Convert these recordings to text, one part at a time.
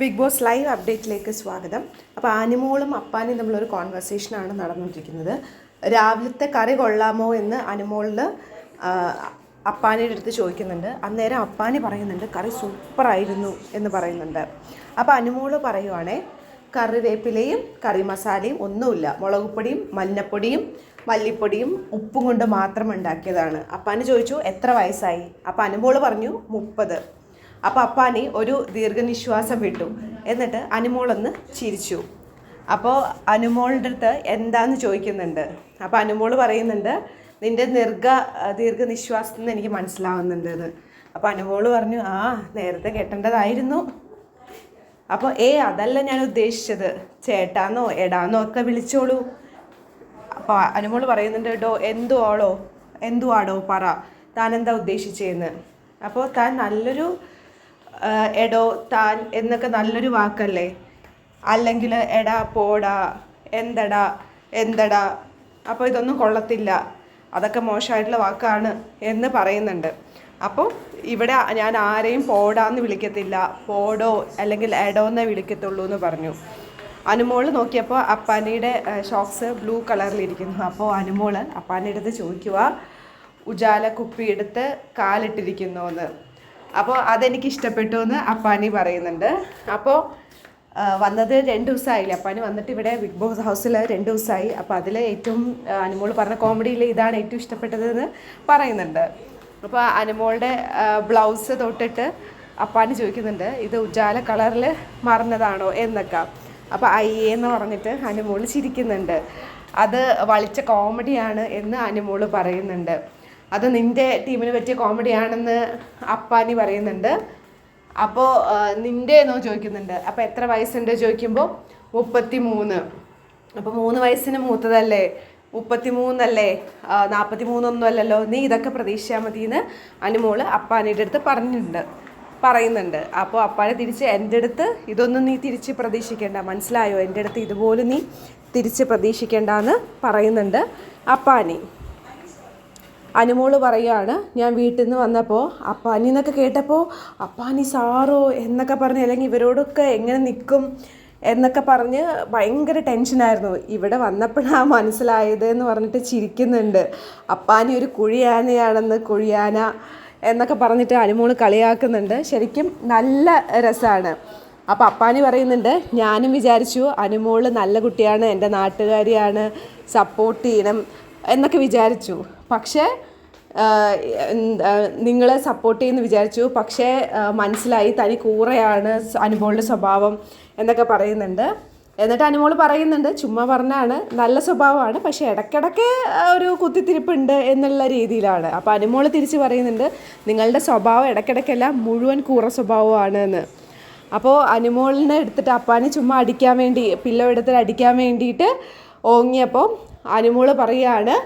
Big boss live അപ്ഡേറ്റിലേക്ക് സ്വാഗതം. അപ്പോൾ അനുമോളും അപ്പാനും തമ്മിലൊരു കോൺവെർസേഷനാണ് നടന്നുകൊണ്ടിരിക്കുന്നത്. രാവിലത്തെ കറി കൊള്ളാമോ എന്ന് അനുമോളിൽ അപ്പാനിയുടെ അടുത്ത് ചോദിക്കുന്നുണ്ട്. അന്നേരം അപ്പാനി പറയുന്നുണ്ട് കറി സൂപ്പറായിരുന്നു എന്ന് പറയുന്നുണ്ട്. അപ്പോൾ അനുമോള് പറയുവാണേ കറിവേപ്പിലയും കറി മസാലയും ഒന്നുമില്ല, മുളകുപൊടിയും മഞ്ഞപ്പൊടിയും മല്ലിപ്പൊടിയും ഉപ്പും കൊണ്ട് മാത്രം ഉണ്ടാക്കിയതാണ്. അപ്പാന് ചോദിച്ചു എത്ര വയസ്സായി? അപ്പോൾ അനുമോള് പറഞ്ഞു 30. അപ്പോൾ അപ്പാനി ഒരു ദീർഘനിശ്വാസം വിട്ടു. എന്നിട്ട് അനുമോളൊന്ന് ചിരിച്ചു. അപ്പോൾ അനുമോളുടെ അടുത്ത് എന്താന്ന് ചോദിക്കുന്നുണ്ട്. അപ്പോൾ അനുമോള് പറയുന്നുണ്ട് നിൻ്റെ ദീർഘനിശ്വാസത്തിൽ നിന്ന് എനിക്ക് മനസ്സിലാവുന്നുണ്ട് എന്ന്. അപ്പോൾ അനുമോള് പറഞ്ഞു നേരത്തെ കെട്ടേണ്ടതായിരുന്നു. അപ്പോൾ അതല്ല ഞാൻ ഉദ്ദേശിച്ചത്, ചേട്ടാന്നോ എടാന്നോ ഒക്കെ വിളിച്ചോളൂ. അപ്പോൾ അനുമോള് പറയുന്നുണ്ട് എന്തുവാടോ പറ, താൻ എന്താ ഉദ്ദേശിച്ചതെന്ന്. അപ്പോൾ താൻ നല്ലൊരു എടോ താൻ എന്നൊക്കെ നല്ലൊരു വാക്കല്ലേ, അല്ലെങ്കിൽ എടാ പോടാ എന്തടാ അപ്പോൾ ഇതൊന്നും കൊള്ളത്തില്ല, അതൊക്കെ മോശമായിട്ടുള്ള വാക്കാണ് എന്ന് പറയുന്നുണ്ട്. അപ്പോൾ ഇവിടെ ഞാൻ ആരെയും പോടാന്ന് വിളിക്കത്തില്ല, പോടോ അല്ലെങ്കിൽ എടോ എന്നേ വിളിക്കത്തുള്ളൂ എന്ന് പറഞ്ഞു. അനുമോള് നോക്കിയപ്പോൾ അപ്പാനിയുടെ ഷോക്സ് ബ്ലൂ കളറിലിരിക്കുന്നു. അപ്പോൾ അനുമോള് അപ്പാനിയുടെ അടുത്ത് ചോദിക്കുക ഉജാല കുപ്പി എടുത്ത് കാലിട്ടിരിക്കുന്നു എന്ന്. അപ്പോൾ അതെനിക്ക് ഇഷ്ടപ്പെട്ടു എന്ന് അപ്പാനി പറയുന്നുണ്ട്. അപ്പോൾ വന്നത് 2 ദിവസമായില്ലേ, അപ്പാനി വന്നിട്ട് ഇവിടെ ബിഗ് ബോസ് ഹൗസിൽ 2 ദിവസമായി. അപ്പോൾ അതിൽ ഏറ്റവും അനുമോൾ പറഞ്ഞ കോമഡിയിൽ ഇതാണ് ഏറ്റവും ഇഷ്ടപ്പെട്ടതെന്ന് പറയുന്നുണ്ട്. അപ്പോൾ അനുമോളുടെ ബ്ലൗസ് തൊട്ടിട്ട് അപ്പാനി ചോദിക്കുന്നുണ്ട് ഇത് ഉജാല കളറിൽ മറന്നതാണോ എന്നൊക്കെ. അപ്പോൾ അയ്യേന്ന് പറഞ്ഞിട്ട് അനുമോൾ ചിരിക്കുന്നുണ്ട്. അത് വളിച്ച കോമഡിയാണ് എന്ന് അനുമോൾ പറയുന്നുണ്ട്. അത് നിൻ്റെ ടീമിന് പറ്റിയ കോമഡിയാണെന്ന് അപ്പാനി പറയുന്നുണ്ട്. അപ്പോൾ നിൻ്റെ എന്നോ ചോദിക്കുന്നുണ്ട്. അപ്പോൾ എത്ര വയസ്സുണ്ട് ചോദിക്കുമ്പോൾ 33. അപ്പോൾ 3 വയസ്സിന് മൂത്തതല്ലേ, 33 അല്ലേ, 43 ഒന്നും അല്ലല്ലോ, നീ ഇതൊക്കെ പ്രതീക്ഷിച്ചാൽ മതിയെന്ന് അനുമോള് അപ്പാനിയുടെ അടുത്ത് പറയുന്നുണ്ട്. അപ്പോൾ അപ്പാനെ തിരിച്ച് എൻ്റെ അടുത്ത് ഇതൊന്നും നീ തിരിച്ച് പ്രതീക്ഷിക്കേണ്ട, മനസ്സിലായോ, എൻ്റെ അടുത്ത് ഇതുപോലെ നീ തിരിച്ച് പ്രതീക്ഷിക്കേണ്ട എന്ന് പറയുന്നുണ്ട് അപ്പാനി. അനുമോള് പറയുകയാണ് ഞാൻ വീട്ടിൽ നിന്ന് വന്നപ്പോൾ അപ്പാനി എന്നൊക്കെ കേട്ടപ്പോൾ അപ്പാനി സാറോ എന്നൊക്കെ പറഞ്ഞ് അല്ലെങ്കിൽ ഇവരോടൊക്കെ എങ്ങനെ നിൽക്കും എന്നൊക്കെ പറഞ്ഞ് ഭയങ്കര ടെൻഷനായിരുന്നു. ഇവിടെ വന്നപ്പോഴാണ് മനസ്സിലായത് എന്ന് പറഞ്ഞിട്ട് ചിരിക്കുന്നുണ്ട്. അപ്പാനി ഒരു കുഴിയാന എന്നൊക്കെ പറഞ്ഞിട്ട് അനുമോള് കളിയാക്കുന്നുണ്ട്. ശരിക്കും നല്ല രസമാണ്. അപ്പോൾ അപ്പാനി പറയുന്നുണ്ട് ഞാനും വിചാരിച്ചു അനുമോള് നല്ല കുട്ടിയാണ്, എൻ്റെ നാട്ടുകാരിയാണ്, സപ്പോർട്ട് ചെയ്യണം എന്നൊക്കെ വിചാരിച്ചു. പക്ഷേ നിങ്ങളെ സപ്പോർട്ട് ചെയ്യുമെന്ന് വിചാരിച്ചു, പക്ഷേ മനസ്സിലായി തനി കൂറയാണ് അനുമോളുടെ സ്വഭാവം എന്നൊക്കെ പറയുന്നുണ്ട്. എന്നിട്ട് അനുമോൾ പറയുന്നുണ്ട് ചുമ്മാ പറഞ്ഞാണ്, നല്ല സ്വഭാവമാണ്, പക്ഷേ ഇടയ്ക്കിടയ്ക്ക് ഒരു കുത്തിത്തിരിപ്പുണ്ട് എന്നുള്ള രീതിയിലാണ്. അപ്പോൾ അനുമോൾ തിരിച്ച് പറയുന്നുണ്ട് നിങ്ങളുടെ സ്വഭാവം ഇടയ്ക്കിടയ്ക്കല്ല മുഴുവൻ കൂറ സ്വഭാവമാണ് എന്ന്. അപ്പോൾ അനുമോളിനെ എടുത്തിട്ട് അപ്പാനി ചുമ്മാ പില്ലോ എടുത്തിട്ട് അടിക്കാൻ വേണ്ടിയിട്ട് ഓങ്ങിയപ്പോൾ അനുമോൾ പറയുകയാണ്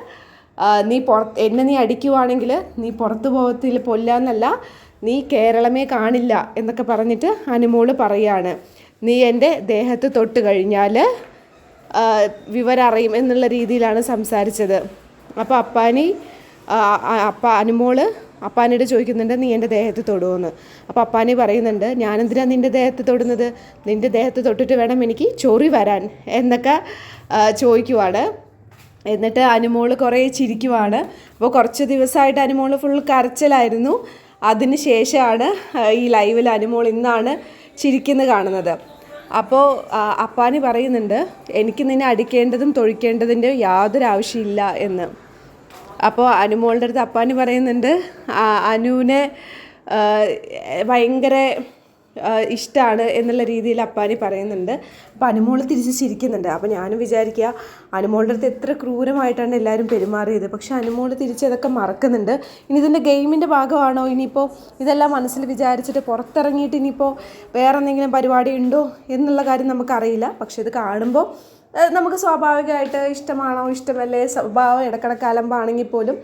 എന്നെ നീ അടിക്കുവാണെങ്കിൽ നീ പുറത്ത് പോകത്തില്ല, പൊല്ലാന്നല്ല, നീ കേരളമേ കാണില്ല എന്നൊക്കെ പറഞ്ഞിട്ട് അനുമോൾ പറയുകയാണ്. നീ എൻ്റെ ദേഹത്ത് തൊട്ട് കഴിഞ്ഞാൽ വിവരം അറിയും എന്നുള്ള രീതിയിലാണ് സംസാരിച്ചത്. അപ്പോൾ അനുമോൾ അപ്പാനിയോട് ചോദിക്കുന്നുണ്ട് നീ എൻ്റെ ദേഹത്ത് തൊടുമെന്ന്. അപ്പോൾ അപ്പാനി പറയുന്നുണ്ട് ഞാനെന്തിനാണ് നിൻ്റെ ദേഹത്ത് തൊടുന്നത്, നിൻ്റെ ദേഹത്ത് തൊട്ടിട്ട് വേണം എനിക്ക് ചൊറി വരാൻ എന്നൊക്കെ ചോദിക്കുവാണ്. എന്നിട്ട് അനുമോൾ കുറേ ചിരിക്കുവാണ്. അപ്പോൾ കുറച്ച് ദിവസമായിട്ട് അനുമോൾ ഫുൾ കരച്ചിലായിരുന്നു. അതിന് ശേഷമാണ് ഈ ലൈവിൽ അനുമോൾ ഇന്നാണ് ചിരിക്കുന്നത് കാണുന്നത്. അപ്പോൾ അപ്പാനി പറയുന്നുണ്ട് എനിക്ക് നിന്നെ അടിക്കേണ്ടതും തൊഴിക്കേണ്ടതിൻ്റെ യാതൊരു ആവശ്യമില്ല എന്ന്. അപ്പോൾ അനുമോളുടെ അടുത്ത് അപ്പാനി പറയുന്നുണ്ട് അനുവിനെ ഭയങ്കര ഇഷ്ടമാണ് എന്നുള്ള രീതിയിൽ അപ്പാനി പറയുന്നുണ്ട്. അപ്പോൾ അനുമോൾ തിരിച്ച് ചിരിക്കുന്നുണ്ട്. അപ്പോൾ ഞാനും വിചാരിക്കുക അനുമോളുടെ അടുത്ത് എത്ര ക്രൂരമായിട്ടാണ് എല്ലാവരും പെരുമാറിയത്, പക്ഷെ അനുമോൾ തിരിച്ച് അതൊക്കെ മറക്കുന്നുണ്ട്. ഇനി ഇതിൻ്റെ ഗെയിമിൻ്റെ ഭാഗമാണോ, ഇനിയിപ്പോൾ ഇതെല്ലാം മനസ്സിൽ വിചാരിച്ചിട്ട് പുറത്തിറങ്ങിയിട്ട് ഇനിയിപ്പോൾ വേറെ എന്തെങ്കിലും പരിപാടി ഉണ്ടോ എന്നുള്ള കാര്യം നമുക്കറിയില്ല. പക്ഷെ ഇത് കാണുമ്പോൾ നമുക്ക് സ്വാഭാവികമായിട്ട് ഇഷ്ടമാണോ ഇഷ്ടമല്ലേ, സ്വഭാവം ഇടക്കിടക്ക് അലമ്പാണെങ്കിൽ പോലും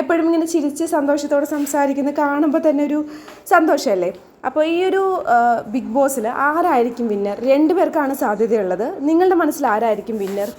എപ്പോഴും ഇങ്ങനെ ചിരിച്ച് സന്തോഷത്തോടെ സംസാരിക്കുന്ന കാണുമ്പോൾ തന്നെ ഒരു സന്തോഷമല്ലേ. അപ്പോൾ ഈ ഒരു ബിഗ് ബോസിൽ ആരായിരിക്കും വിന്നർ? 2 പേർക്കാണ് സാധ്യതയുള്ളത്. നിങ്ങളുടെ മനസ്സിൽ ആരായിരിക്കും വിന്നർ?